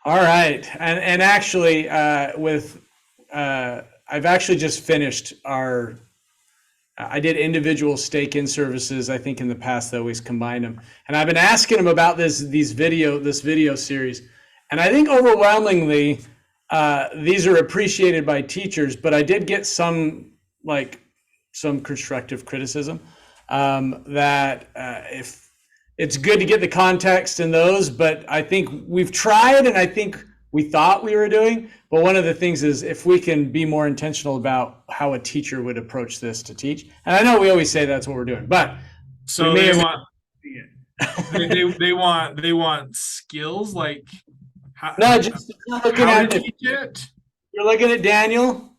All right, and actually, I've actually just finished our. I did individual stake-in services. I think in the past they always combine them, and I've been asking them about this video series, and I think overwhelmingly these are appreciated by teachers. But I did get some constructive criticism that if it's good to get the context in those, but I think we've tried and I think we thought we were doing. But one of the things is if we can be more intentional about how a teacher would approach this to teach. And I know we always say that's what we're doing, but we So may they have. want they want skills like No, just looking how to at if teach it. you're looking at Daniel.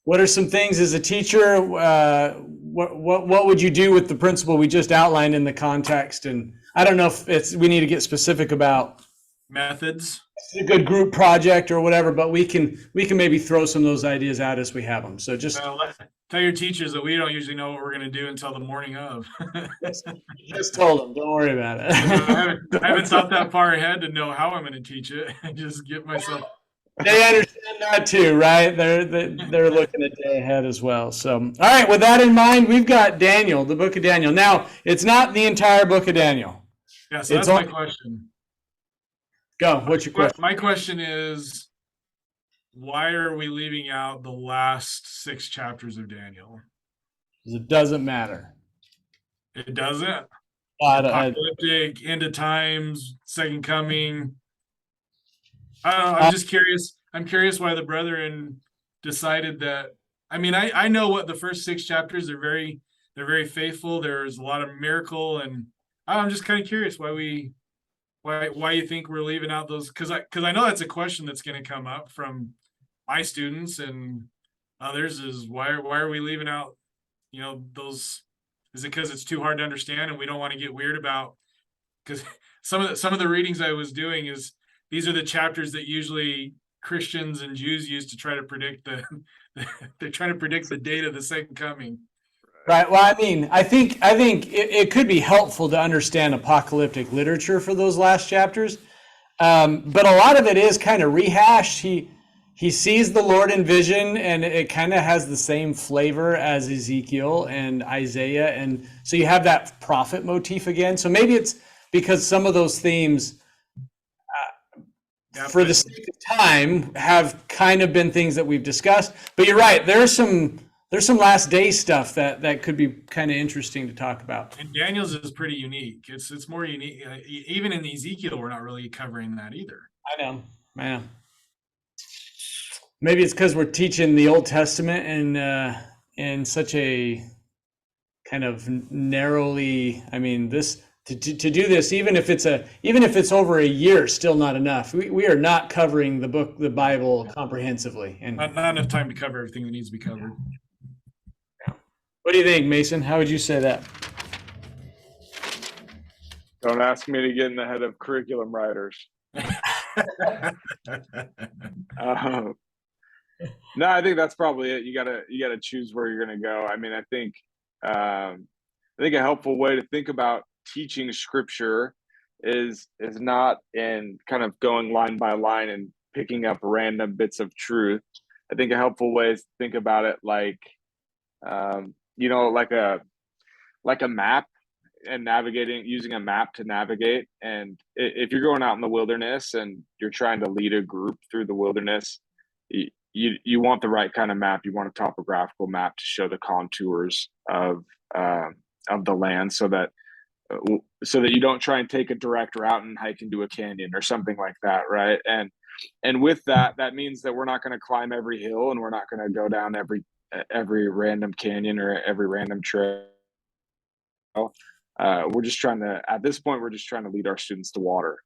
What are some things as a teacher? What would you do with the principle we just outlined in the context? And I don't know if we need to get specific about Methods. a good group project or whatever, but we can maybe throw some of those ideas out as we have them. So just Well, tell your teachers that we don't usually know what we're going to do until the morning of. just told them, don't worry about it. I haven't thought that far ahead to know how I'm going to teach it. I just get myself. They understand that too, right? They're looking a day ahead as well. So, all right, with that in mind, we've got Daniel, the book of Daniel. Now, it's not the entire book of Daniel. Yeah, so It's that's my only, question. go. What's your question? My question is, why are we leaving out the last 6 chapters of Daniel? It doesn't matter. It doesn't. I, Apocalyptic, end of times, second coming. I don't know. I'm I, just curious. I'm curious why the brethren decided that. I mean, I know what the first 6 chapters are they're very faithful. There's a lot of miracle, and I'm just kind of curious why you think we're leaving out those, because I know that's a question that's going to come up from my students and others, is why are we leaving out those. Is it because it's too hard to understand and we don't want to get weird about, because some of the readings I was doing is these are the chapters that usually Christians and Jews use to try to predict they're trying to predict the date of the second coming. right. Well, I mean, I think it could be helpful to understand apocalyptic literature for those last chapters. But a lot of it is kind of rehashed. He sees the Lord in vision, and it kind of has the same flavor as Ezekiel and Isaiah, and so you have that prophet motif again. So maybe it's because some of those themes, Yeah, for the sake of time, have kind of been things that we've discussed. But you're right. There's some last day stuff that could be kind of interesting to talk about. and Daniel's is pretty unique. It's more unique. Even in Ezekiel, we're not really covering that either. I know, man. Maybe it's because we're teaching the Old Testament in such a kind of narrowly. I mean, this to do this, even if it's over a year, still not enough. We are not covering the Bible comprehensively. And Not enough time to cover everything that needs to be covered. what do you think, Mason? How would you say that? Don't ask me to get in the head of curriculum writers. No, I think that's probably it. You gotta choose where you're gonna go. I mean, I think a helpful way to think about teaching scripture is not in kind of going line by line and picking up random bits of truth. I think a helpful way is to think about it like like a map, and navigating using a map to navigate. And if you're going out in the wilderness and you're trying to lead a group through the wilderness, you want the right kind of map. You want a topographical map to show the contours of the land, so that you don't try and take a direct route and hike into a canyon or something like that, right? And with that means that we're not going to climb every hill, and we're not going to go down every random canyon or every random trail. We're just trying to, at this point, we're just trying to lead our students to water,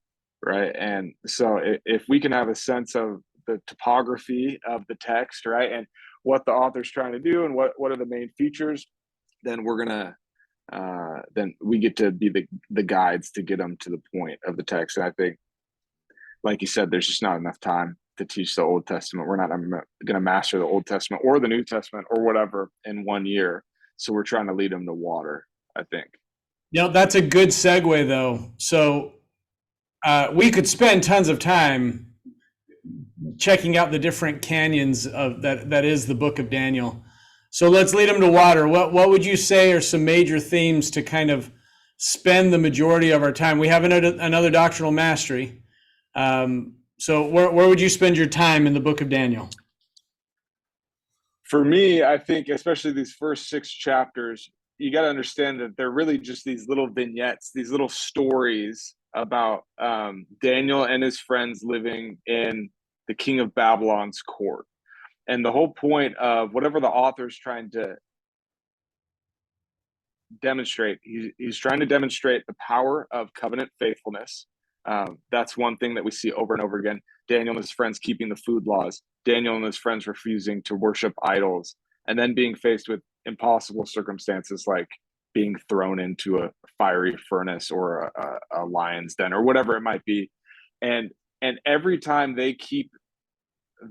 right? And so if we can have a sense of the topography of the text, right, and what the author's trying to do and what are the main features, then then we get to be the guides to get them to the point of the text. And I think, like you said, there's just not enough time to teach the Old Testament. We're not going to master the Old Testament or the New Testament or whatever in 1 year. So we're trying to lead them to water, I think. That's a good segue, though. So we could spend tons of time checking out the different canyons of that is the book of Daniel. So let's lead them to water. What would you say are some major themes to kind of spend the majority of our time? We have another doctrinal mastery. So where would you spend your time in the book of Daniel? For me, I think especially these first 6 chapters, you got to understand that they're really just these little vignettes, these little stories about Daniel and his friends living in the king of Babylon's court. And the whole point of whatever the author is trying to demonstrate, he's trying to demonstrate the power of covenant faithfulness. That's one thing that we see over and over again. Daniel and his friends keeping the food laws, Daniel and his friends refusing to worship idols, and then being faced with impossible circumstances like being thrown into a fiery furnace or a lion's den or whatever it might be. And every time they keep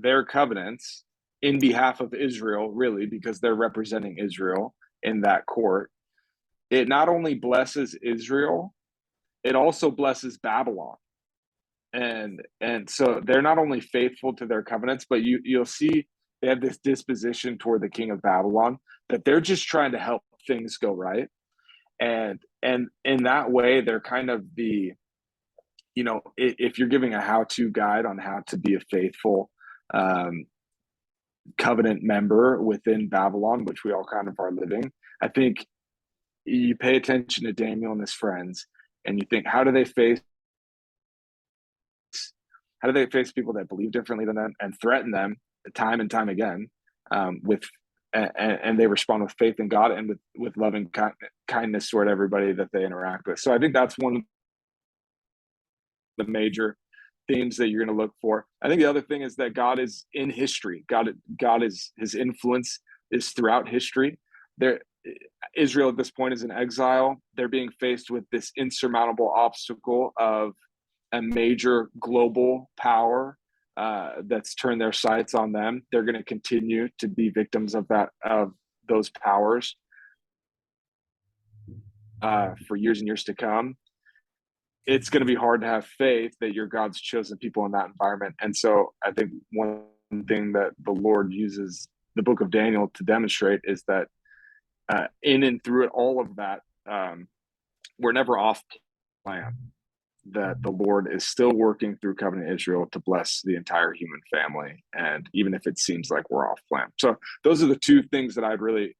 their covenants in behalf of Israel, really, because they're representing Israel in that court, it not only blesses Israel, it also blesses Babylon. And so they're not only faithful to their covenants, but you'll see they have this disposition toward the king of Babylon that they're just trying to help things go right. And in that way, they're kind of the, if you're giving a how-to guide on how to be a faithful covenant member within Babylon, which we all kind of are living, I think you pay attention to Daniel and his friends and you think, how do they face people that believe differently than them and threaten them time and time again, and they respond with faith in God and with loving kindness toward everybody that they interact with. So I think that's one of the major themes that you're going to look for. I think the other thing is that God is in history. God is, his influence is throughout history. Israel at this point is in exile. They're being faced with this insurmountable obstacle of a major global power that's turned their sights on them. They're going to continue to be victims of those powers for years and years to come. It's going to be hard to have faith that you're God's chosen people in that environment. And so I think one thing that the Lord uses the book of Daniel to demonstrate is that in and through it, all of that, we're never off plan. That the Lord is still working through covenant Israel to bless the entire human family, and even if it seems like we're off plan. So those are the two things that I'd really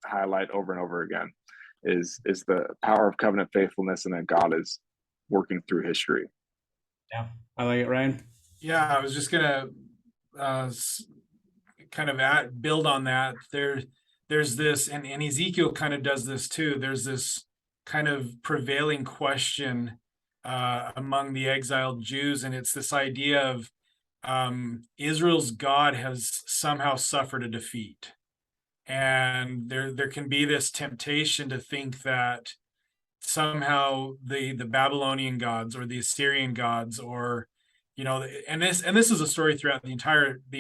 highlight over and over again: is the power of covenant faithfulness, and that God is working through history. Yeah, I like it, Ryan. Yeah, I was just gonna kind of build on that. There's this, and Ezekiel kind of does this too. There's this kind of prevailing question among the exiled Jews, and it's this idea of Israel's God has somehow suffered a defeat, and there can be this temptation to think that somehow the Babylonian gods or the Assyrian gods, or and this is a story throughout the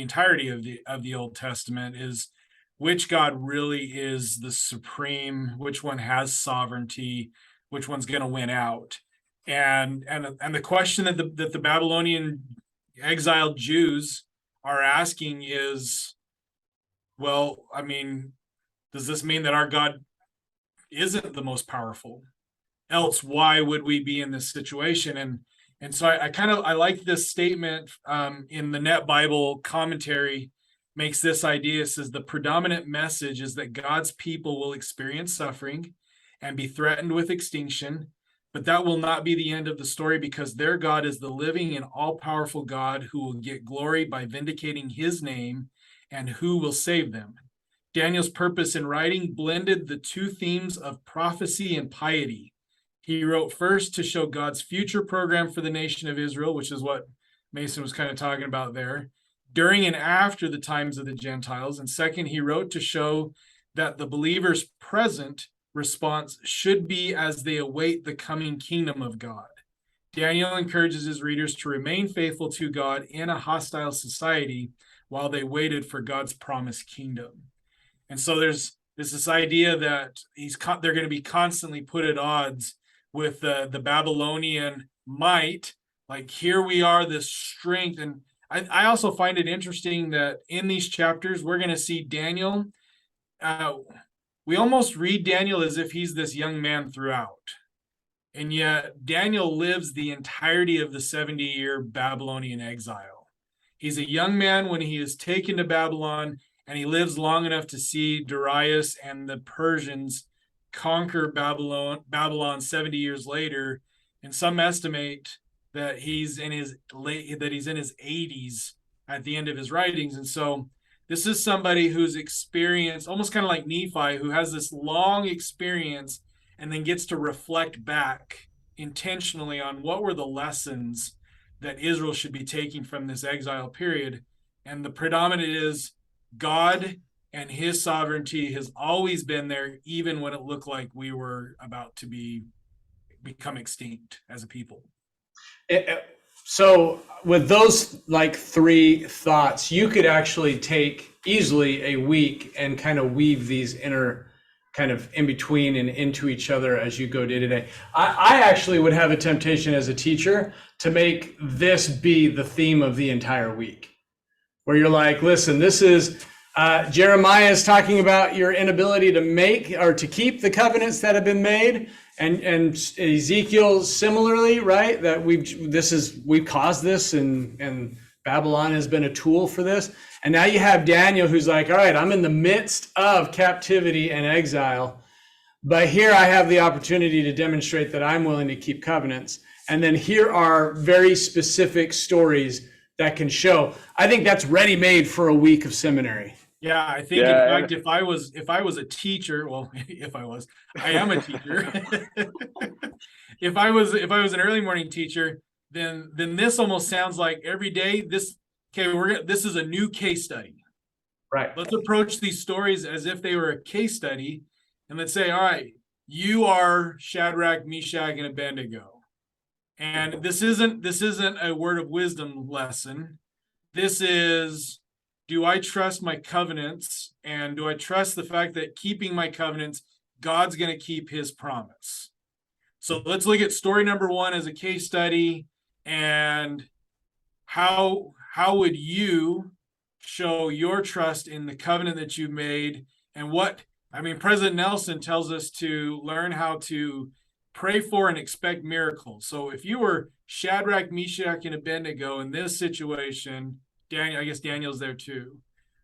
entirety of the Old Testament, is which God really is the supreme, which one has sovereignty, which one's going to win out. And the question that the Babylonian exiled Jews are asking is, well, I mean, does this mean that our God isn't the most powerful? Else, why would we be in this situation? And so I like this statement in the Net Bible commentary. Makes this idea, says the predominant message is that God's people will experience suffering and be threatened with extinction. But that will not be the end of the story, because their God is the living and all-powerful God who will get glory by vindicating his name and who will save them. Daniel's purpose in writing blended the two themes of prophecy and piety. He wrote first to show God's future program for the nation of Israel, which is what Mason was kind of talking about there, during and after the times of the Gentiles. And second, he wrote to show that the believers' present response should be as they await the coming kingdom of God. Daniel encourages his readers to remain faithful to God in a hostile society while they waited for God's promised kingdom. And so there's this idea that they're going to be constantly put at odds with the Babylonian might. Like, here we are, this strength. And I also find it interesting that in these chapters, we're going to see Daniel. We almost read Daniel as if he's this young man throughout. And yet Daniel lives the entirety of the 70-year Babylonian exile. He's a young man when he is taken to Babylon, and he lives long enough to see Darius and the Persians conquer Babylon 70 years later. And some estimate that he's in his 80s at the end of his writings. And so this is somebody who's experienced, almost kind of like Nephi, who has this long experience and then gets to reflect back intentionally on what were the lessons that Israel should be taking from this exile period. And the predominant is God and his sovereignty has always been there, even when it looked like we were about to become extinct as a people. So with those like three thoughts, you could actually take easily a week and kind of weave these inner kind of in between and into each other as you go day to day. I actually would have a temptation as a teacher to make this be the theme of the entire week, where you're like, listen, this is Jeremiah is talking about your inability to make or to keep the covenants that have been made. And Ezekiel similarly, right? That we've caused this, and Babylon has been a tool for this. And now you have Daniel, who's like, all right, I'm in the midst of captivity and exile, but here I have the opportunity to demonstrate that I'm willing to keep covenants. And then here are very specific stories that can show. I think that's ready-made for a week of seminary. Yeah, I think in fact, if I was a teacher, well, I am a teacher. if I was an early morning teacher, then this almost sounds like every day this is a new case study. Right. Let's approach these stories as if they were a case study, and let's say, all right, you are Shadrach, Meshach, and Abednego. And this isn't a word of wisdom lesson. This is, do I trust my covenants, and do I trust the fact that keeping my covenants, God's going to keep his promise? So let's look at story number one as a case study, and how would you show your trust in the covenant that you made? And President Nelson tells us to learn how to pray for and expect miracles. So if you were Shadrach, Meshach, and Abednego in this situation, Daniel, I guess Daniel's there too.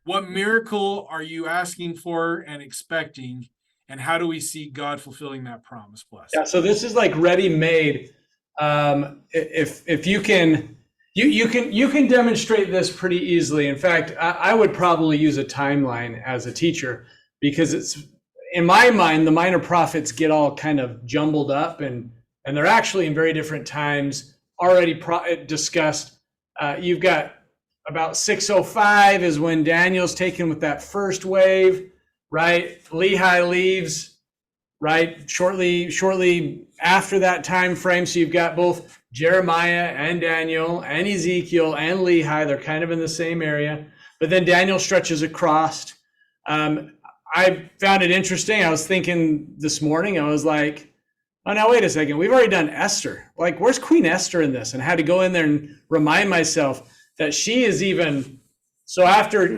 What miracle are you asking for and expecting? And how do we see God fulfilling that promise? Bless. Yeah, so this is like ready-made. If you can, you can demonstrate this pretty easily. In fact, I would probably use a timeline as a teacher, because it's, in my mind, the minor prophets get all kind of jumbled up, and they're actually in very different times already discussed. You've got about 605 is when Daniel's taken with that first wave, right? Lehi leaves, right? Shortly after that time frame. So you've got both Jeremiah and Daniel and Ezekiel and Lehi. They're kind of in the same area. But then Daniel stretches across. I found it interesting. I was thinking this morning, I was like, oh, now wait a second. We've already done Esther. Like, where's Queen Esther in this? And I had to go in there and remind myself that she is even, so after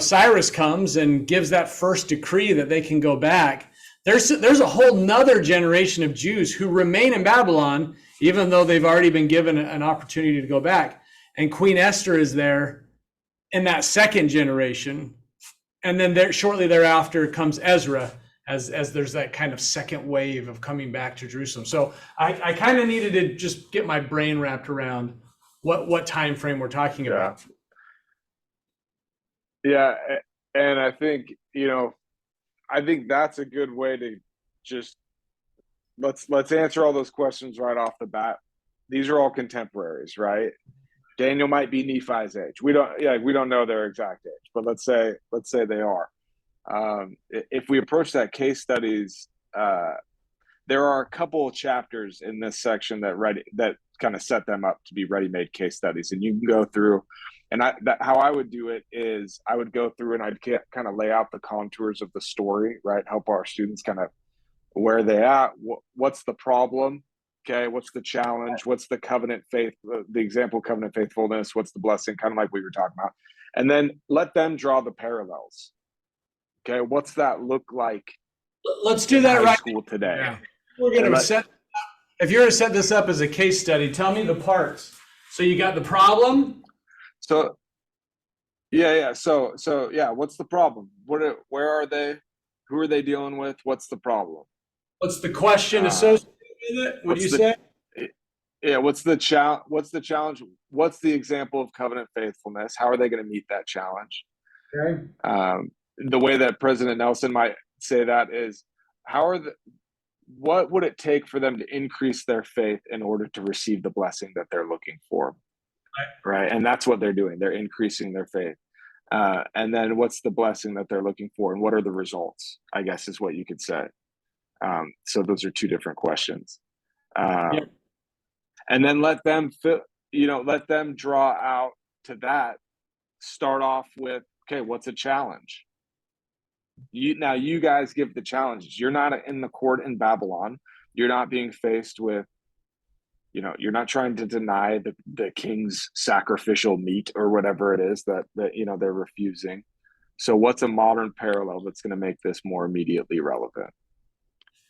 Cyrus comes and gives that first decree that they can go back, there's a whole nother generation of Jews who remain in Babylon, even though they've already been given an opportunity to go back. And Queen Esther is there in that second generation. And then shortly thereafter comes Ezra, as there's that kind of second wave of coming back to Jerusalem. So I kind of needed to just get my brain wrapped around what time frame we're talking about. Yeah, and I think that's a good way to just let's answer all those questions right off the bat. These are all contemporaries, right? Daniel might be Nephi's age. We don't know their exact age, but let's say they are. If we approach that case studies, there are a couple of chapters in this section that kind of set them up to be ready-made case studies, and you can go through. And how I would do it is I would go through and I'd kind of lay out the contours of the story, right? Help our students kind of where they at, what's the problem, Okay, what's the challenge? What's the covenant faith, the example of covenant faithfulness? What's the blessing? Kind of like we were talking about. And then let them draw the parallels. Okay, what's that look like Let's do in that high right. school today? Yeah. We're going And to let- set, if you're going to set this up as a case study, tell me the parts. So you got the problem. So yeah. So yeah, what's the problem? Where are they? Who are they dealing with? What's the problem? What's the question Uh, associated with it? Would what's you the- say? Yeah, what's the challenge? What's the example of covenant faithfulness? How are they going to meet that challenge? Okay. The way that President Nelson might say that is, what would it take for them to increase their faith in order to receive the blessing that they're looking for? Right. And that's what they're doing. They're increasing their faith. And then what's the blessing that they're looking for? And what are the results, I guess is what you could say. So those are two different questions. Yep. And then let them draw out to that. Start off with, okay, what's a challenge? You guys give the challenges. You're not in the court in Babylon. You're not being faced with, you're not trying to deny the king's sacrificial meat or whatever it is that they're refusing. So what's a modern parallel that's going to make this more immediately relevant?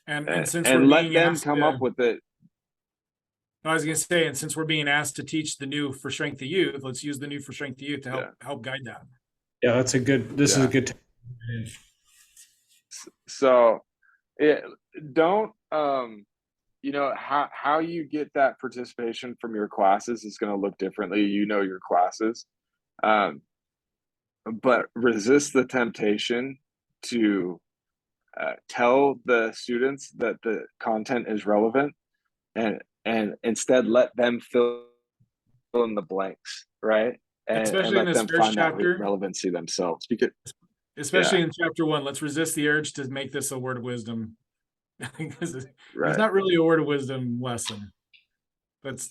And since And we're let being them asked come up with it. I was going to say, and since we're being asked to teach the new for Strength of Youth, let's use the new for Strength of Youth to help guide that. Yeah, this is a good. So don't how you get that participation from your classes is going to look differently. Your classes, but resist the temptation to tell the students that the content is relevant, and instead let them fill in the blanks, right? And Especially let in this them first find chapter. that relevancy themselves. Because Especially in chapter 1, let's resist the urge to make this a word of wisdom. Because it's not really a word of wisdom lesson. But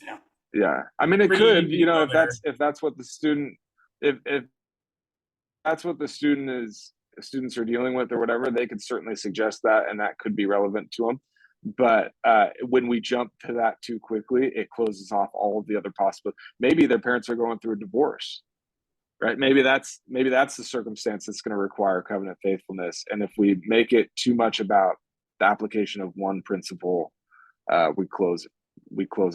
yeah, I mean, it pretty could, easy to go if that's what the student, if that's what the students are dealing with or whatever, they could certainly suggest that, and that could be relevant to them. But when we jump to that too quickly, it closes off all of the other possibilities. Maybe their parents are going through a divorce, right? Maybe that's the circumstance that's going to require covenant faithfulness. And if we make it too much about the application of one principle, we close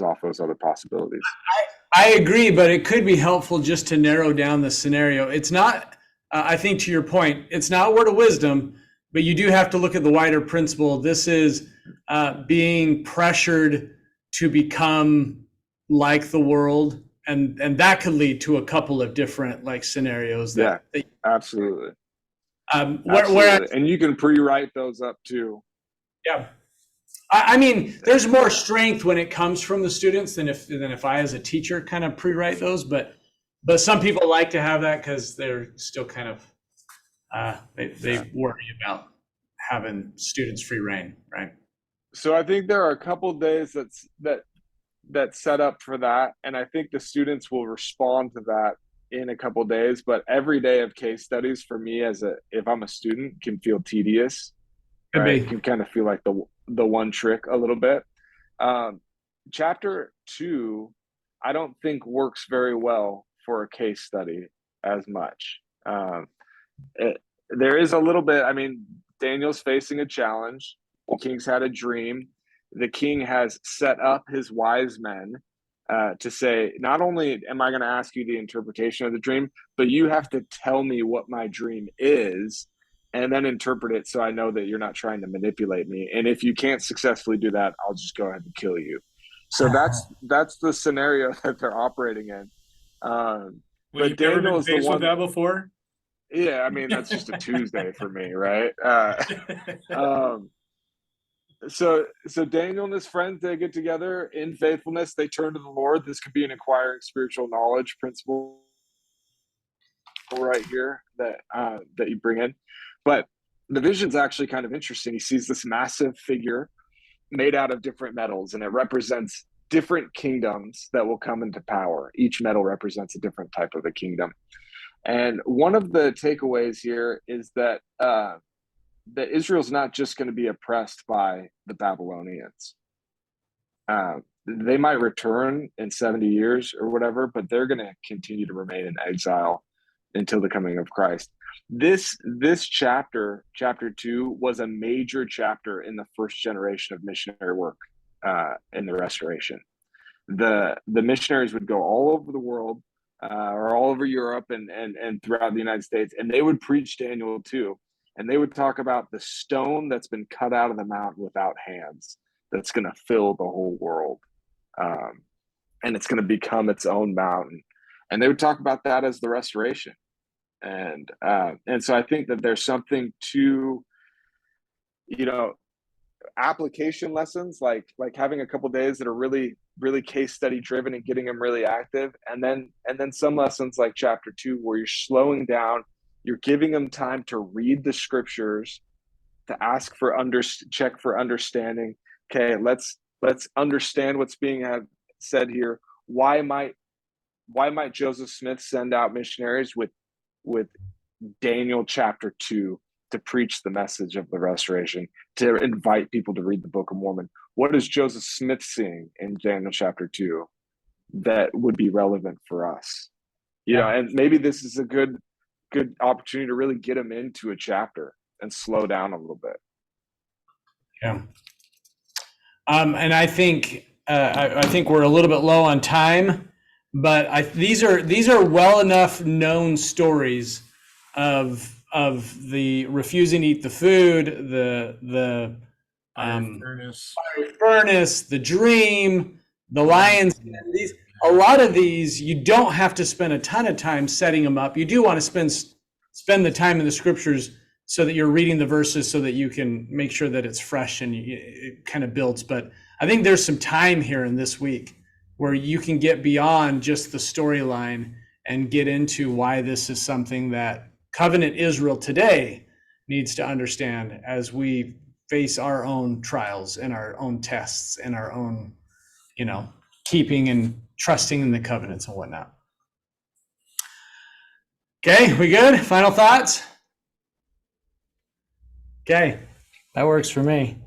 off those other possibilities. I agree, but it could be helpful just to narrow down the scenario. It's not, I think to your point, it's not a word of wisdom, but you do have to look at the wider principle. This is being pressured to become like the world, and that could lead to a couple of different scenarios. Absolutely. Whereas, and you can pre-write those up too. Yeah. I mean, there's more strength when it comes from the students than if I, as a teacher, kind of pre-write those. But some people like to have that because they're still kind of they worry about having students free reign, right? So I think there are a couple of days that set up for that, and I think the students will respond to that in a couple of days. But every day of case studies for me, if I'm a student, can feel tedious. Right? It can kind of feel like the one trick a little bit. Chapter 2, I don't think works very well for a case study as much. There is a little bit. I mean, Daniel's facing a challenge. The king's had a dream. The king has set up his wise men to say, not only am I going to ask you the interpretation of the dream, but you have to tell me what my dream is, and then interpret it so I know that you're not trying to manipulate me. And if you can't successfully do that, I'll just go ahead and kill you. So that's the scenario that they're operating in. But Daniel is the one. With that before? Yeah, I mean, that's just a Tuesday for me, right? So Daniel and his friends, they get together in faithfulness. They turn to the Lord. This could be an acquiring spiritual knowledge principle right here that you bring in. But the vision's actually kind of interesting. He sees this massive figure made out of different metals, and it represents different kingdoms that will come into power. Each metal represents a different type of a kingdom. And one of the takeaways here is that Israel's not just going to be oppressed by the Babylonians. They might return in 70 years or whatever, but they're going to continue to remain in exile until the coming of Christ. This chapter, chapter 2, was a major chapter in the first generation of missionary work in the Restoration. The missionaries would go all over the world, or all over Europe and throughout the United States, and they would preach Daniel 2, and they would talk about the stone that's been cut out of the mountain without hands, that's going to fill the whole world, and it's going to become its own mountain. And they would talk about that as the Restoration. And so I think that there's something to, application lessons, like having a couple days that are really case study driven and getting them really active, and then some lessons like chapter 2 where you're slowing down, you're giving them time to read the scriptures, to ask for check for understanding. Okay, let's understand what's being said here. Why might Joseph Smith send out missionaries with Daniel chapter 2 to preach the message of the Restoration, to invite people to read the Book of Mormon? What is Joseph Smith seeing in Daniel chapter 2 that would be relevant for us? And maybe this is a good opportunity to really get them into a chapter and slow down a little bit. Yeah. And I think we're a little bit low on time, but these are well enough known stories of the refusing to eat the food, the furnace, the dream, the lions. A lot of these, you don't have to spend a ton of time setting them up. You do want to spend the time in the scriptures so that you're reading the verses so that you can make sure that it's fresh and it kind of builds. But I think there's some time here in this week where you can get beyond just the storyline and get into why this is something that Covenant Israel today needs to understand as we face our own trials and our own tests and our own, keeping and trusting in the covenants and whatnot. Okay, we good? Final thoughts? Okay, that works for me.